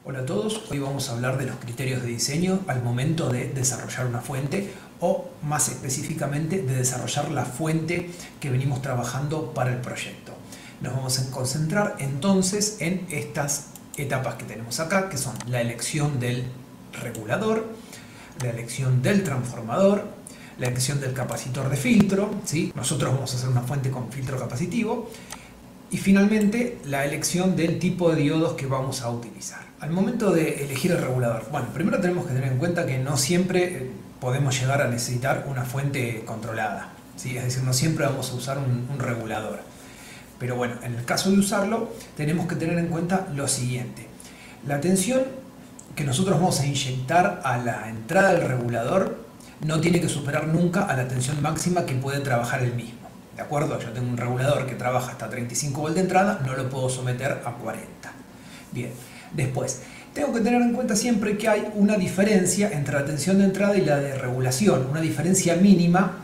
Hola a todos, hoy vamos a hablar de los criterios de diseño al momento de desarrollar una fuente o más específicamente de desarrollar la fuente que venimos trabajando para el proyecto. Nos vamos a concentrar entonces en estas etapas que tenemos acá, que son la elección del regulador, la elección del transformador, la elección del capacitor de filtro, ¿sí? Nosotros vamos a hacer una fuente con filtro capacitivo, y finalmente la elección del tipo de diodos que vamos a utilizar. Al momento de elegir el regulador, bueno, primero tenemos que tener en cuenta que no siempre podemos llegar a necesitar una fuente controlada, ¿sí? Es decir, no siempre vamos a usar un regulador. Pero bueno, en el caso de usarlo, tenemos que tener en cuenta lo siguiente. La tensión que nosotros vamos a inyectar a la entrada del regulador no tiene que superar nunca a la tensión máxima que puede trabajar el mismo. ¿De acuerdo? Yo tengo un regulador que trabaja hasta 35 volts de entrada, no lo puedo someter a 40. Bien, después, tengo que tener en cuenta siempre que hay una diferencia entre la tensión de entrada y la de regulación, una diferencia mínima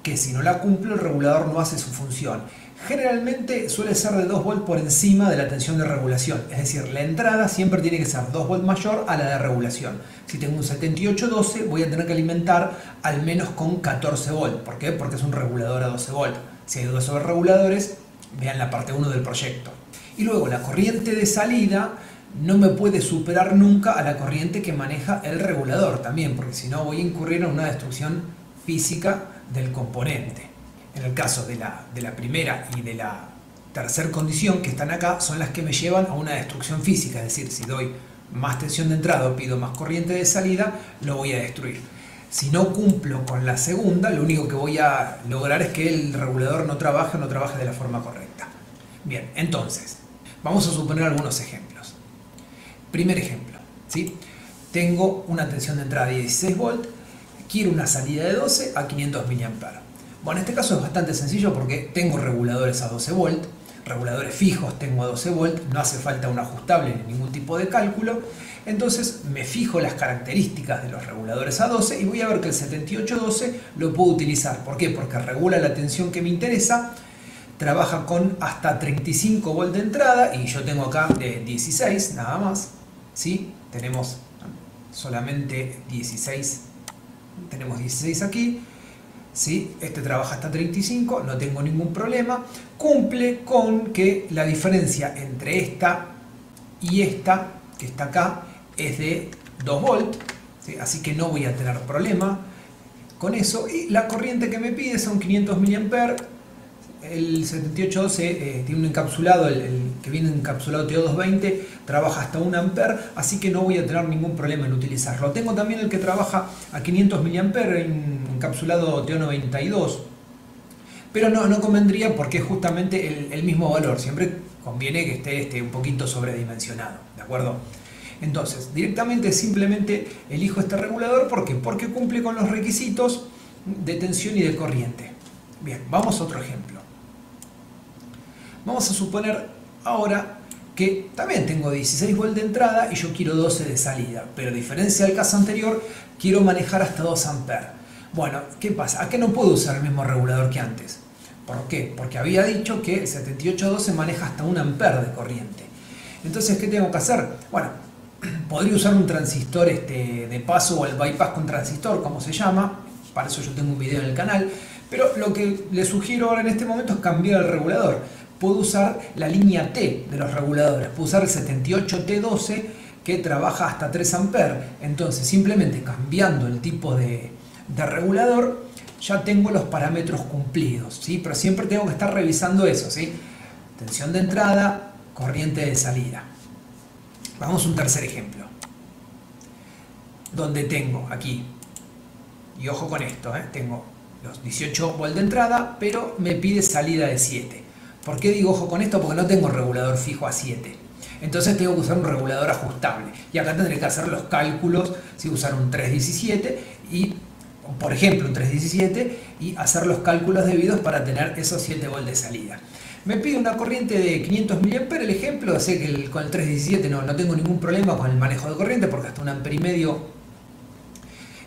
que si no la cumplo el regulador no hace su función. Generalmente suele ser de 2 volts por encima de la tensión de regulación, es decir, la entrada siempre tiene que ser 2 volts mayor a la de regulación. Si tengo un 7812 voy a tener que alimentar al menos con 14 volts. ¿Por qué? Porque es un regulador a 12 volts. Si hay dudas sobre reguladores, vean la parte 1 del proyecto. Y luego la corriente de salida no me puede superar nunca a la corriente que maneja el regulador también, porque si no voy a incurrir en una destrucción física del componente. En el caso de la primera y de la tercera condición que están acá, son las que me llevan a una destrucción física, es decir, si doy más tensión de entrada o pido más corriente de salida, lo voy a destruir. Si no cumplo con la segunda, lo único que voy a lograr es que el regulador no trabaje de la forma correcta. Bien, entonces, vamos a suponer algunos ejemplos. Primer ejemplo, ¿sí? Tengo una tensión de entrada de 16 volts, quiero una salida de 12 a 500 mA. Bueno, en este caso es bastante sencillo porque tengo reguladores a 12 volts, reguladores fijos tengo a 12 volts, no hace falta un ajustable ni ningún tipo de cálculo. Entonces me fijo las características de los reguladores a 12 y voy a ver que el 7812 lo puedo utilizar. ¿Por qué? Porque regula la tensión que me interesa, trabaja con hasta 35 volts de entrada y yo tengo acá 16 nada más, ¿sí? Tenemos solamente 16, tenemos 16 aquí. ¿Sí? Este trabaja hasta 35, no tengo ningún problema. Cumple con que la diferencia entre esta y esta, que está acá, es de 2 volts, ¿sí? Así que no voy a tener problema con eso. Y la corriente que me pide son 500 mA. El 7812 tiene un encapsulado, el que viene encapsulado TO220, trabaja hasta 1 A, así que no voy a tener ningún problema en utilizarlo. Tengo también el que trabaja a 500 mA, encapsulado TO92, pero no convendría porque es justamente el mismo valor, siempre conviene que esté un poquito sobredimensionado, ¿de acuerdo? Entonces, directamente simplemente elijo este regulador, ¿por qué? Porque cumple con los requisitos de tensión y de corriente. Bien, vamos a otro ejemplo. Vamos a suponer ahora que también tengo 16 volts de entrada y yo quiero 12 de salida, pero a diferencia del caso anterior, quiero manejar hasta 2 A. Bueno, ¿qué pasa? ¿A qué no puedo usar el mismo regulador que antes? ¿Por qué? Porque había dicho que el 7812 maneja hasta 1 A de corriente. Entonces, ¿qué tengo que hacer? Bueno, podría usar un transistor de paso o el bypass con transistor, como se llama. Para eso yo tengo un video en el canal. Pero lo que les sugiero ahora en este momento es cambiar el regulador. Puedo usar la línea T de los reguladores. Puedo usar el 78T12 que trabaja hasta 3 A. Entonces, simplemente cambiando el tipo de regulador, ya tengo los parámetros cumplidos, ¿sí? Pero siempre tengo que estar revisando eso, ¿sí? Tensión de entrada, corriente de salida. Vamos a un tercer ejemplo. Donde tengo aquí, y ojo con esto, tengo los 18 volts de entrada, pero me pide salida de 7. ¿Por qué digo ojo con esto? Porque no tengo regulador fijo a 7. Entonces tengo que usar un regulador ajustable. Y acá tendré que hacer los cálculos, si usar un 317 y, por ejemplo, un 317 y hacer los cálculos debidos para tener esos 7 volts de salida. Me pide una corriente de 500 mA, el ejemplo, sé que con el 317 no tengo ningún problema con el manejo de corriente porque hasta 1,5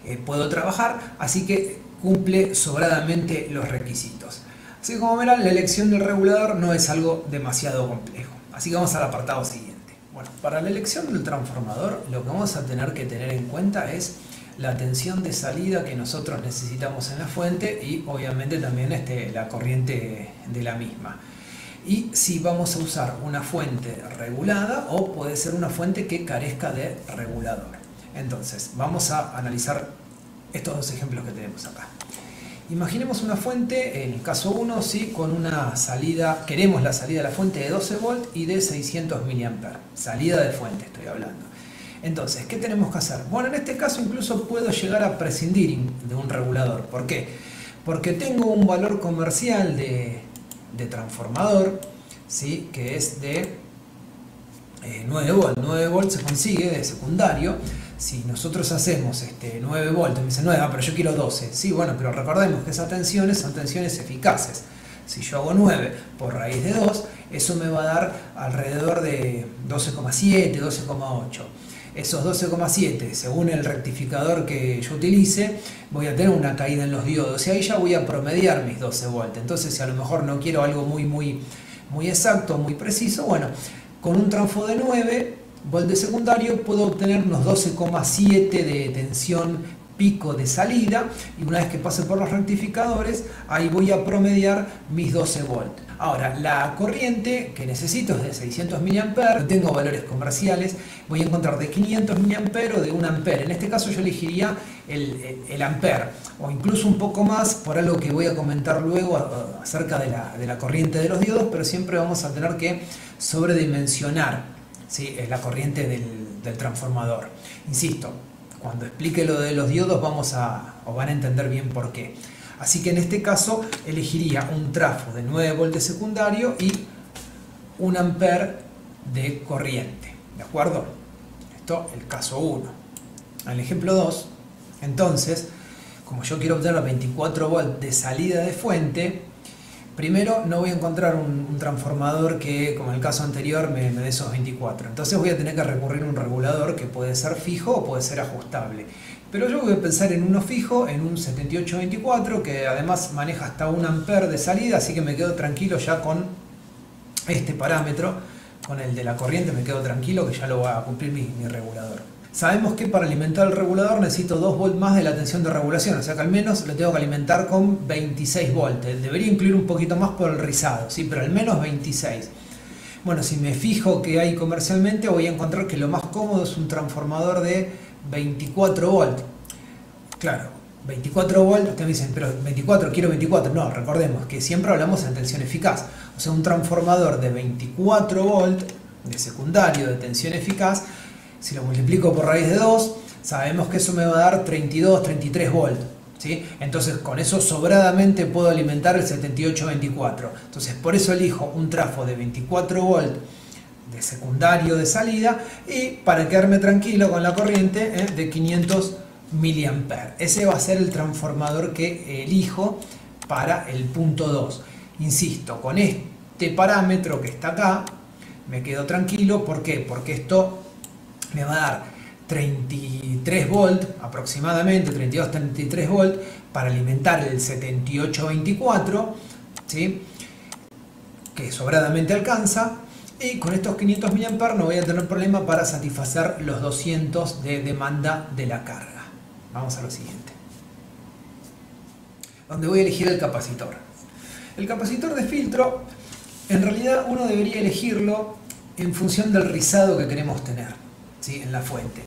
A puedo trabajar, así que cumple sobradamente los requisitos. Así que como verán, la elección del regulador no es algo demasiado complejo. Así que vamos al apartado siguiente. Bueno, Bueno, para la elección del transformador lo que vamos a tener que tener en cuenta es la tensión de salida que nosotros necesitamos en la fuente y obviamente también la corriente de la misma. Y si vamos a usar una fuente regulada o puede ser una fuente que carezca de regulador. Entonces, vamos a analizar estos dos ejemplos que tenemos acá. Imaginemos una fuente, en el caso 1, ¿sí? Con una salida, queremos la salida de la fuente de 12 volt y de 600 mA. Salida de fuente estoy hablando. Entonces, ¿qué tenemos que hacer? Bueno, en este caso incluso puedo llegar a prescindir de un regulador. ¿Por qué? Porque tengo un valor comercial de transformador, ¿sí? Que es de 9 volt. 9 volt se consigue de secundario. Si nosotros hacemos 9 volts, me dicen 9, pero yo quiero 12. Sí, bueno, pero recordemos que esas tensiones son tensiones eficaces. Si yo hago 9 por raíz de 2, eso me va a dar alrededor de 12,7, 12,8. Esos 12,7, según el rectificador que yo utilice, voy a tener una caída en los diodos y ahí ya voy a promediar mis 12 volts. Entonces, si a lo mejor no quiero algo muy exacto, muy preciso, bueno, con un transfo de 9 volt de secundario puedo obtener unos 12,7 de tensión pico de salida y una vez que pase por los rectificadores ahí voy a promediar mis 12 volts. Ahora, la corriente que necesito es de 600 mA, tengo valores comerciales, voy a encontrar de 500 mA o de 1 ampere. En este caso yo elegiría el ampere o incluso un poco más por algo que voy a comentar luego acerca de la corriente de los diodos, pero siempre vamos a tener que sobredimensionar, ¿sí? La corriente del transformador. Insisto, cuando explique lo de los diodos van a entender bien por qué. Así que en este caso elegiría un trafo de 9 volt de secundario y 1 ampere de corriente. ¿De acuerdo? Esto el caso 1. En el ejemplo 2, entonces, como yo quiero obtener 24 volt de salida de fuente, primero no voy a encontrar un transformador que, como en el caso anterior, me dé esos 24. Entonces voy a tener que recurrir a un regulador que puede ser fijo o puede ser ajustable. Pero yo voy a pensar en uno fijo, en un 7824, que además maneja hasta 1 ampere de salida, así que me quedo tranquilo ya con este parámetro, con el de la corriente me quedo tranquilo que ya lo va a cumplir mi regulador. Sabemos que para alimentar el regulador necesito 2 volts más de la tensión de regulación, o sea que al menos lo tengo que alimentar con 26 volts. Debería incluir un poquito más por el rizado, ¿sí? Pero al menos 26. Bueno, si me fijo que hay comercialmente, voy a encontrar que lo más cómodo es un transformador de 24 volts. Claro, 24 volts, ustedes me dicen, pero 24, quiero 24. No, recordemos que siempre hablamos en tensión eficaz. O sea, un transformador de 24 volts de secundario de tensión eficaz, si lo multiplico por raíz de 2, sabemos que eso me va a dar 32, 33 volts. ¿Sí? Entonces con eso sobradamente puedo alimentar el 7824. Entonces por eso elijo un trafo de 24 volts de secundario de salida y para quedarme tranquilo con la corriente de 500 mA. Ese va a ser el transformador que elijo para el punto 2. Insisto, con este parámetro que está acá me quedo tranquilo. ¿Por qué? Porque esto me va a dar 33 volts aproximadamente, 32-33 volts para alimentar el 7824, ¿sí? Que sobradamente alcanza, y con estos 500 mA no voy a tener problema para satisfacer los 200 de demanda de la carga. Vamos a lo siguiente, donde voy a elegir el capacitor. El capacitor de filtro, en realidad uno debería elegirlo en función del rizado que queremos tener, ¿sí? En la fuente.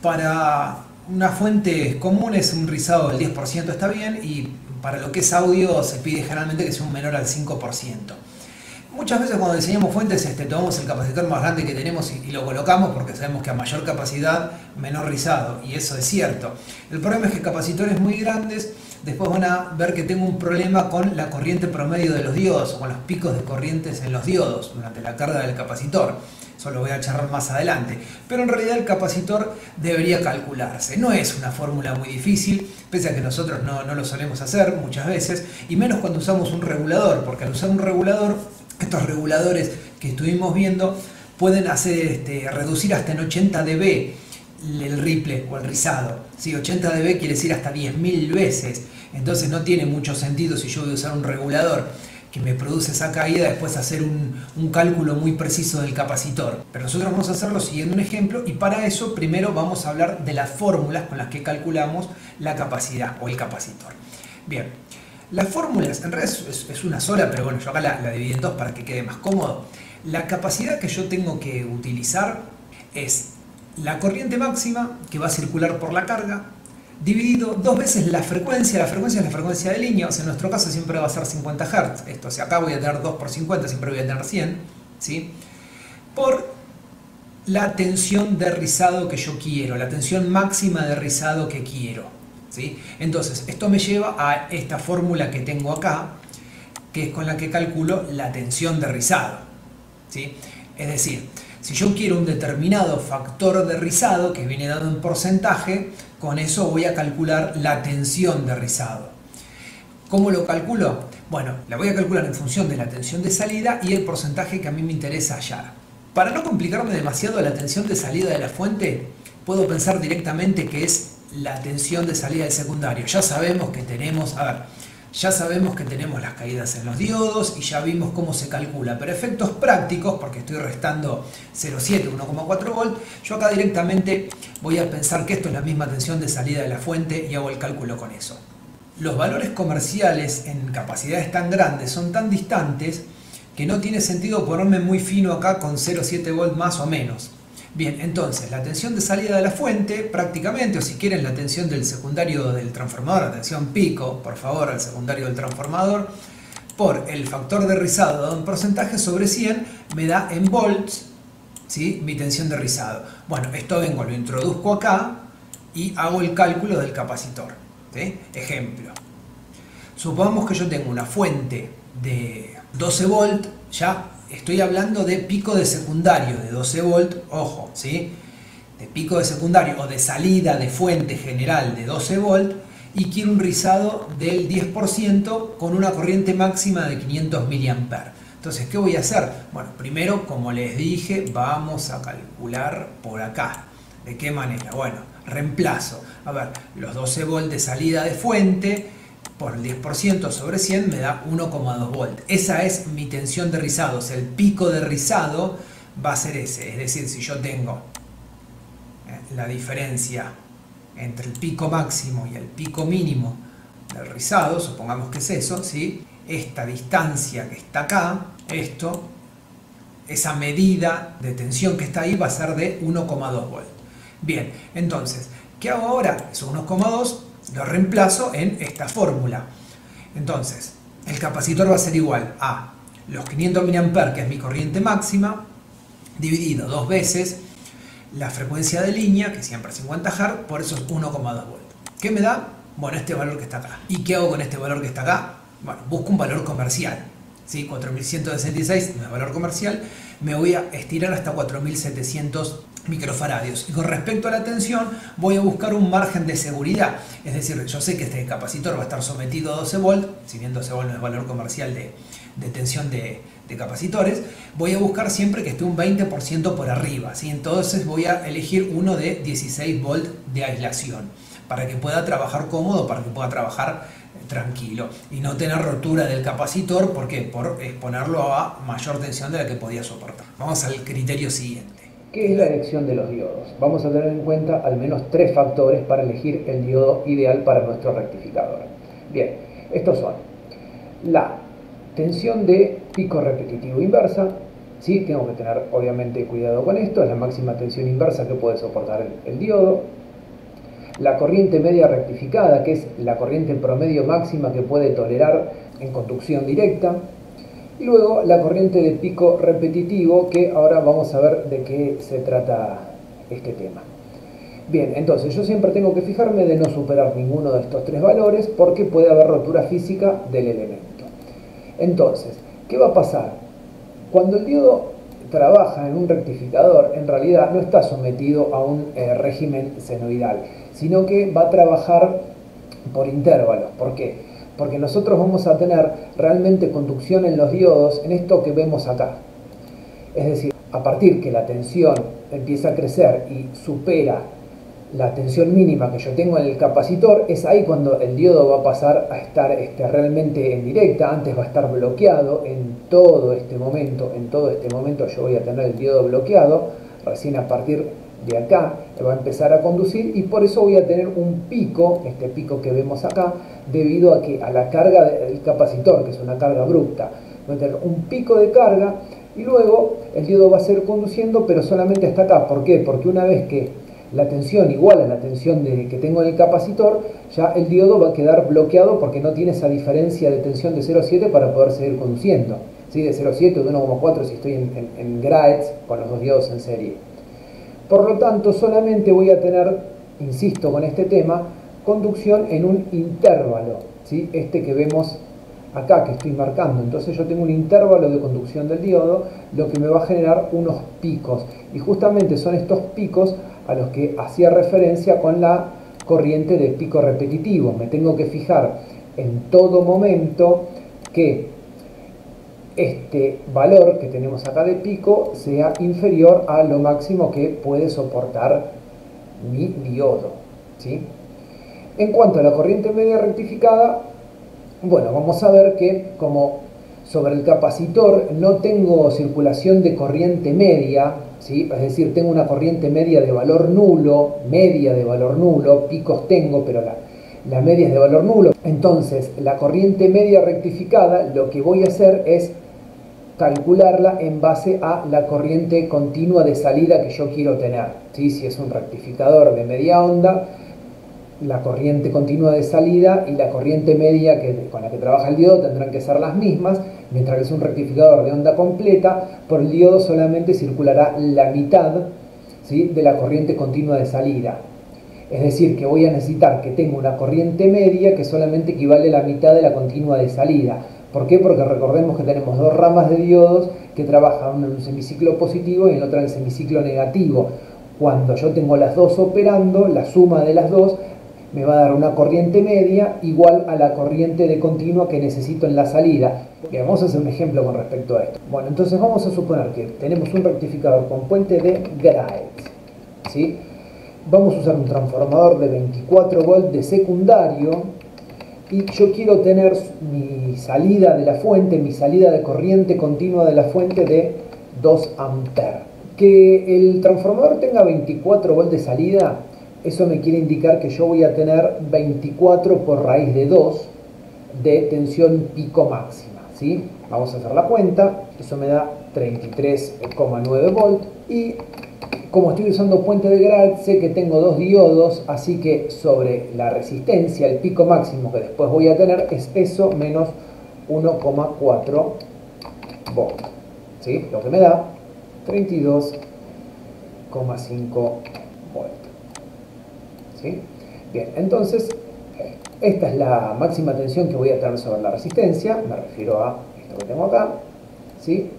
Para una fuente común es un rizado del 10% está bien, y para lo que es audio se pide generalmente que sea un menor al 5%. Muchas veces cuando diseñamos fuentes tomamos el capacitor más grande que tenemos y lo colocamos porque sabemos que a mayor capacidad, menor rizado, y eso es cierto. El problema es que capacitores muy grandes después van a ver que tengo un problema con la corriente promedio de los diodos o con los picos de corrientes en los diodos durante la carga del capacitor. Eso lo voy a charlar más adelante. Pero en realidad el capacitor debería calcularse. No es una fórmula muy difícil, pese a que nosotros no lo solemos hacer muchas veces, y menos cuando usamos un regulador, porque al usar un regulador, estos reguladores que estuvimos viendo pueden hacer reducir hasta en 80 dB el ripple o el rizado. ¿Sí? 80 dB quiere decir hasta 10.000 veces. Entonces no tiene mucho sentido si yo voy a usar un regulador que me produce esa caída, después hacer un cálculo muy preciso del capacitor. Pero nosotros vamos a hacerlo siguiendo un ejemplo, y para eso primero vamos a hablar de las fórmulas con las que calculamos la capacidad o el capacitor. Bien, las fórmulas en realidad es una sola, pero bueno, yo acá la dividí en dos para que quede más cómodo. La capacidad que yo tengo que utilizar es la corriente máxima que va a circular por la carga, dividido dos veces la frecuencia es la frecuencia de línea, o sea, en nuestro caso siempre va a ser 50 Hz, esto, o sea, acá voy a tener 2 por 50, siempre voy a tener 100, ¿sí? Por la tensión de rizado que yo quiero, la tensión máxima de rizado que quiero, ¿sí? Entonces, esto me lleva a esta fórmula que tengo acá, que es con la que calculo la tensión de rizado, ¿sí? Es decir, si yo quiero un determinado factor de rizado que viene dado en porcentaje, con eso voy a calcular la tensión de rizado. ¿Cómo lo calculo? Bueno, la voy a calcular en función de la tensión de salida y el porcentaje que a mí me interesa hallar. Para no complicarme demasiado la tensión de salida de la fuente, puedo pensar directamente que es la tensión de salida del secundario. Ya sabemos que tenemos, ya sabemos que tenemos las caídas en los diodos y ya vimos cómo se calcula, pero efectos prácticos, porque estoy restando 0,7, 1,4 volt, yo acá directamente voy a pensar que esto es la misma tensión de salida de la fuente y hago el cálculo con eso. Los valores comerciales en capacidades tan grandes son tan distantes que no tiene sentido ponerme muy fino acá con 0,7 volt más o menos. Bien, entonces la tensión de salida de la fuente prácticamente, o si quieren la tensión del secundario del transformador, la tensión pico, por favor, al secundario del transformador, por el factor de rizado dado en porcentaje sobre 100, me da en volts, ¿sí?, mi tensión de rizado. Bueno, esto vengo, lo introduzco acá y hago el cálculo del capacitor, ¿sí? Ejemplo, supongamos que yo tengo una fuente de 12 volt, ya estoy hablando de pico de secundario de 12 volt, ojo, ¿sí?, de pico de secundario o de salida de fuente general de 12 volt, y quiero un rizado del 10% con una corriente máxima de 500 mA. Entonces, ¿qué voy a hacer? Bueno, primero, como les dije, vamos a calcular por acá. ¿De qué manera? Bueno, reemplazo. A ver, los 12 volt de salida de fuente por el 10% sobre 100 me da 1,2 volt. Esa es mi tensión de rizado, o sea, el pico de rizado va a ser ese. Es decir, si yo tengo la diferencia entre el pico máximo y el pico mínimo del rizado, supongamos que es eso, ¿sí?, esta distancia que está acá, esa medida de tensión que está ahí va a ser de 1,2 volt. Bien, entonces, ¿qué hago ahora? Esos 1,2 lo reemplazo en esta fórmula. Entonces, el capacitor va a ser igual a los 500 mA, que es mi corriente máxima, dividido dos veces la frecuencia de línea, que siempre es 50 Hz, por esos 1,2 volt. ¿Qué me da? Bueno, este valor que está acá. ¿Y qué hago con este valor que está acá? Bueno, busco un valor comercial, ¿sí? 4166 no es valor comercial, me voy a estirar hasta 4700 microfaradios. Y con respecto a la tensión, voy a buscar un margen de seguridad. Es decir, yo sé que este capacitor va a estar sometido a 12 volt, si bien 12 volt no es valor comercial de tensión de capacitores, voy a buscar siempre que esté un 20% por arriba, ¿sí? Entonces voy a elegir uno de 16 volt de aislación, para que pueda trabajar cómodo, para que pueda trabajar tranquilo y no tener rotura del capacitor. ¿Por qué? Por exponerlo a mayor tensión de la que podía soportar. Vamos al criterio siguiente. ¿Qué es la elección de los diodos? Vamos a tener en cuenta al menos 3 factores para elegir el diodo ideal para nuestro rectificador. Bien, estos son la tensión de pico repetitivo inversa, ¿sí? Tengo que tener obviamente cuidado con esto, es la máxima tensión inversa que puede soportar el diodo. La corriente media rectificada, que es la corriente promedio máxima que puede tolerar en conducción directa. Y luego la corriente de pico repetitivo, que ahora vamos a ver de qué se trata este tema. Bien, entonces yo siempre tengo que fijarme de no superar ninguno de estos 3 valores porque puede haber rotura física del elemento. Entonces, ¿qué va a pasar? Cuando el diodo trabaja en un rectificador, en realidad no está sometido a un régimen senoidal, sino que va a trabajar por intervalos. ¿Por qué? Porque nosotros vamos a tener realmente conducción en los diodos en esto que vemos acá. Es decir, a partir que la tensión empieza a crecer y supera la tensión mínima que yo tengo en el capacitor, es ahí cuando el diodo va a pasar a estar realmente en directa. Antes va a estar bloqueado en todo este momento. En todo este momento yo voy a tener el diodo bloqueado. Recién a partir de acá va a empezar a conducir, y por eso voy a tener un pico, este pico que vemos acá, debido a la carga del capacitor, que es una carga abrupta. Voy a tener un pico de carga y luego el diodo va a seguir conduciendo, pero solamente hasta acá. ¿Por qué? Porque una vez que la tensión igual a la tensión que tengo en el capacitor, ya el diodo va a quedar bloqueado porque no tiene esa diferencia de tensión de 0,7 para poder seguir conduciendo. ¿Sí? De 0,7 o de 1,4 si estoy en Graetz con los dos diodos en serie. Por lo tanto, solamente voy a tener, insisto con este tema, conducción en un intervalo, ¿sí? Este que vemos acá, que estoy marcando. Entonces yo tengo un intervalo de conducción del diodo, lo que me va a generar unos picos. Y justamente son estos picos a los que hacía referencia con la corriente de pico repetitivo. Me tengo que fijar en todo momento que este valor que tenemos acá de pico sea inferior a lo máximo que puede soportar mi diodo, ¿sí? En cuanto a la corriente media rectificada, bueno, vamos a ver que como sobre el capacitor no tengo circulación de corriente media, ¿sí? Es decir, tengo una corriente media de valor nulo, picos tengo, pero la media es de valor nulo. Entonces, la corriente media rectificada, lo que voy a hacer es calcularla en base a la corriente continua de salida que yo quiero tener, ¿sí? Si es un rectificador de media onda, la corriente continua de salida y la corriente media con la que trabaja el diodo tendrán que ser las mismas, mientras que es un rectificador de onda completa, por el diodo solamente circulará la mitad, ¿sí? De la corriente continua de salida. Es decir, que voy a necesitar que tenga una corriente media que solamente equivale a la mitad de la continua de salida. ¿Por qué? Porque recordemos que tenemos dos ramas de diodos que trabajan, una en un semiciclo positivo y en otra en el semiciclo negativo. Cuando yo tengo las dos operando, la suma de las dos me va a dar una corriente media igual a la corriente de continua que necesito en la salida. Bien, vamos a hacer un ejemplo con respecto a esto. Bueno, entonces vamos a suponer que tenemos un rectificador con puente de Graetz, ¿sí? Vamos a usar un transformador de 24 volts de secundario y yo quiero tener mi salida de la fuente, mi salida de corriente continua de la fuente de 2 amperes. Que el transformador tenga 24 volts de salida, eso me quiere indicar que yo voy a tener 24 por raíz de 2 de tensión pico máxima, ¿sí? Vamos a hacer la cuenta, eso me da 33,9 volts y como estoy usando puente de Graetz, sé que tengo dos diodos, así que sobre la resistencia, el pico máximo que después voy a tener es eso menos 1,4 volts, ¿sí? Lo que me da 32,5 volts. ¿Sí? Bien, entonces esta es la máxima tensión que voy a tener sobre la resistencia, me refiero a esto que tengo acá, ¿sí?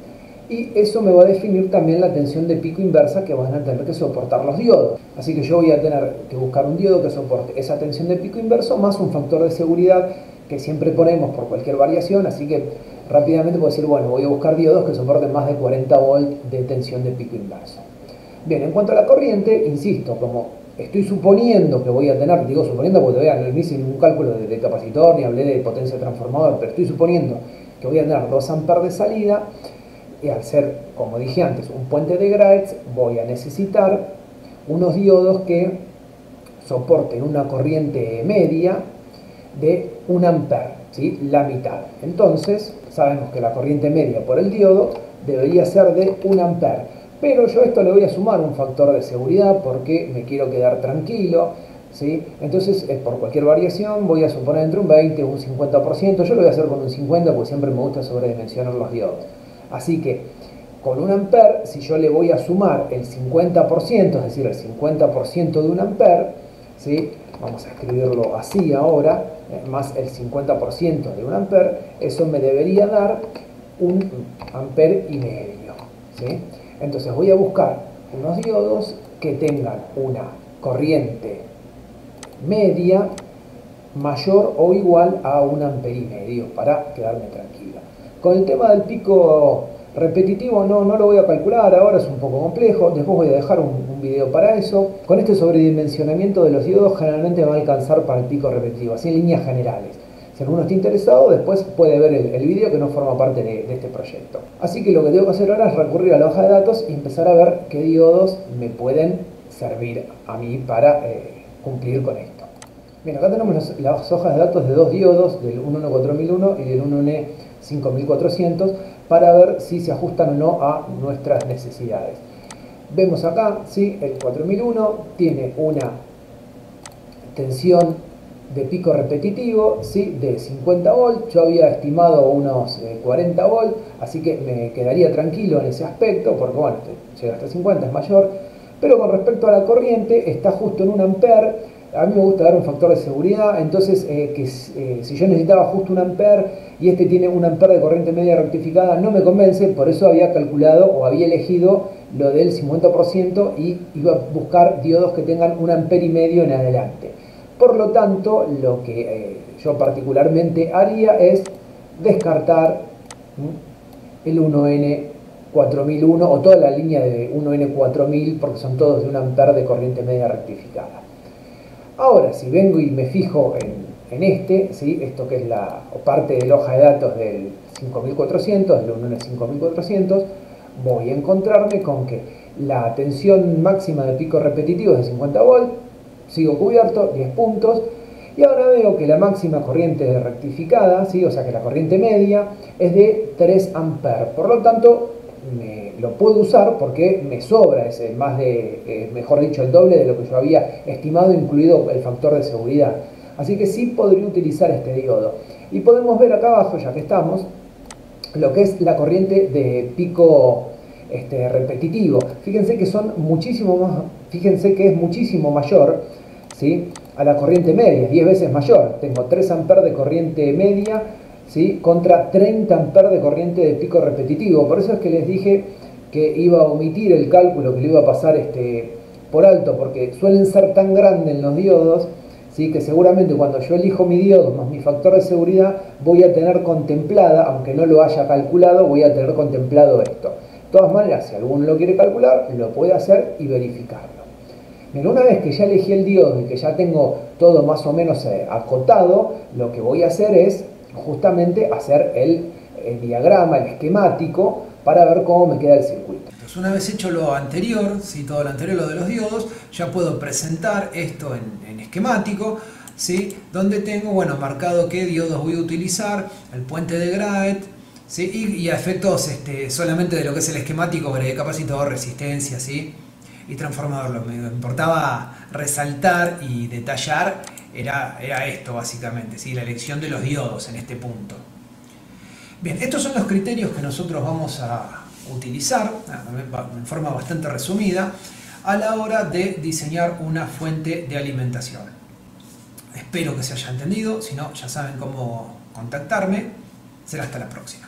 Y eso me va a definir también la tensión de pico inversa que van a tener que soportar los diodos. Así que yo voy a tener que buscar un diodo que soporte esa tensión de pico inverso más un factor de seguridad que siempre ponemos por cualquier variación, así que rápidamente puedo decir, bueno, voy a buscar diodos que soporten más de 40 volts de tensión de pico inverso. Bien, en cuanto a la corriente, insisto, como estoy suponiendo que voy a tener, digo suponiendo porque todavía no hice ningún cálculo de capacitor ni hablé de potencia de transformador, pero estoy suponiendo que voy a tener 2 amperes de salida y al ser, como dije antes, un puente de Graetz, voy a necesitar unos diodos que soporten una corriente media de 1 ampere, ¿sí? La mitad. Entonces, sabemos que la corriente media por el diodo debería ser de 1 ampere. Pero yo a esto le voy a sumar un factor de seguridad porque me quiero quedar tranquilo, ¿sí? Entonces, por cualquier variación voy a suponer entre un 20 o un 50%. Yo lo voy a hacer con un 50 porque siempre me gusta sobredimensionar los diodos. Así que, con 1 ampere, si yo le voy a sumar el 50%, es decir, el 50% de 1 ampere, ¿sí? Vamos a escribirlo así ahora, más el 50% de 1 ampere, eso me debería dar 1,5 amperes, ¿sí? Entonces voy a buscar unos diodos que tengan una corriente media mayor o igual a 1,5 amperes para quedarme tranquilo. Con el tema del pico Repetitivo no lo voy a calcular, ahora es un poco complejo, después voy a dejar un video para eso. Con este sobredimensionamiento de los diodos generalmente me va a alcanzar para el pico repetitivo, así en líneas generales. Si alguno está interesado, después puede ver el video que no forma parte de este proyecto. Así que lo que tengo que hacer ahora es recurrir a la hoja de datos y empezar a ver qué diodos me pueden servir a mí para cumplir con esto. Bien, acá tenemos las hojas de datos de dos diodos, del 1N4001 y del 1N5400, para ver si se ajustan o no a nuestras necesidades. Vemos acá, ¿sí? El 4001 tiene una tensión de pico repetitivo, ¿sí? De 50 volts, yo había estimado unos 40 volts, así que me quedaría tranquilo en ese aspecto, porque bueno, llega hasta 50, es mayor, pero con respecto a la corriente está justo en 1 ampere. A mí me gusta dar un factor de seguridad, entonces si yo necesitaba justo 1 ampere y este tiene 1 ampere de corriente media rectificada, no me convence, por eso había calculado o había elegido lo del 50% y iba a buscar diodos que tengan 1,5 amperes en adelante. Por lo tanto, lo que yo particularmente haría es descartar el 1N4001 o toda la línea de 1N4000, porque son todos de 1 ampere de corriente media rectificada. Ahora, si vengo y me fijo en este, ¿sí? Esto que es la parte de la hoja de datos del 5400, del 1N5400, voy a encontrarme con que la tensión máxima de pico repetitivo es de 50 volts, sigo cubierto, 10 puntos, y ahora veo que la máxima corriente rectificada, ¿sí? O sea que la corriente media es de 3 amperes, por lo tanto lo puedo usar porque me sobra ese, mejor dicho, el doble de lo que yo había estimado, incluido el factor de seguridad. Así que sí podría utilizar este diodo. Y podemos ver acá abajo, ya que estamos, lo que es la corriente de pico repetitivo. Fíjense que son muchísimo más, fíjense que es muchísimo mayor, ¿sí? A la corriente media, 10 veces mayor. Tengo 3 amperes de corriente media, ¿sí? Contra 30 amperes de corriente de pico repetitivo. Por eso es que les dije que iba a omitir el cálculo, que le iba a pasar por alto, porque suelen ser tan grandes en los diodos, ¿sí? Que seguramente cuando yo elijo mi diodo más mi factor de seguridad, voy a tener contemplada, aunque no lo haya calculado, voy a tener contemplado esto. De todas maneras, si alguno lo quiere calcular, lo puede hacer y verificarlo. Pero una vez que ya elegí el diodo y que ya tengo todo más o menos acotado, lo que voy a hacer es justamente hacer el diagrama, el esquemático, para ver cómo me queda el circuito. Entonces, una vez hecho lo anterior, ¿sí? Todo lo anterior, lo de los diodos, ya puedo presentar esto en esquemático, ¿sí? Donde tengo, bueno, marcado qué diodos voy a utilizar, el puente de Graet, ¿sí? Y a efectos solamente de lo que es el esquemático, agregué capacitor, resistencia, ¿sí? Y transformador. Lo que me importaba resaltar y detallar era esto básicamente, ¿sí? La elección de los diodos en este punto. Bien, estos son los criterios que nosotros vamos a utilizar en forma bastante resumida a la hora de diseñar una fuente de alimentación. Espero que se haya entendido, si no ya saben cómo contactarme. Será hasta la próxima.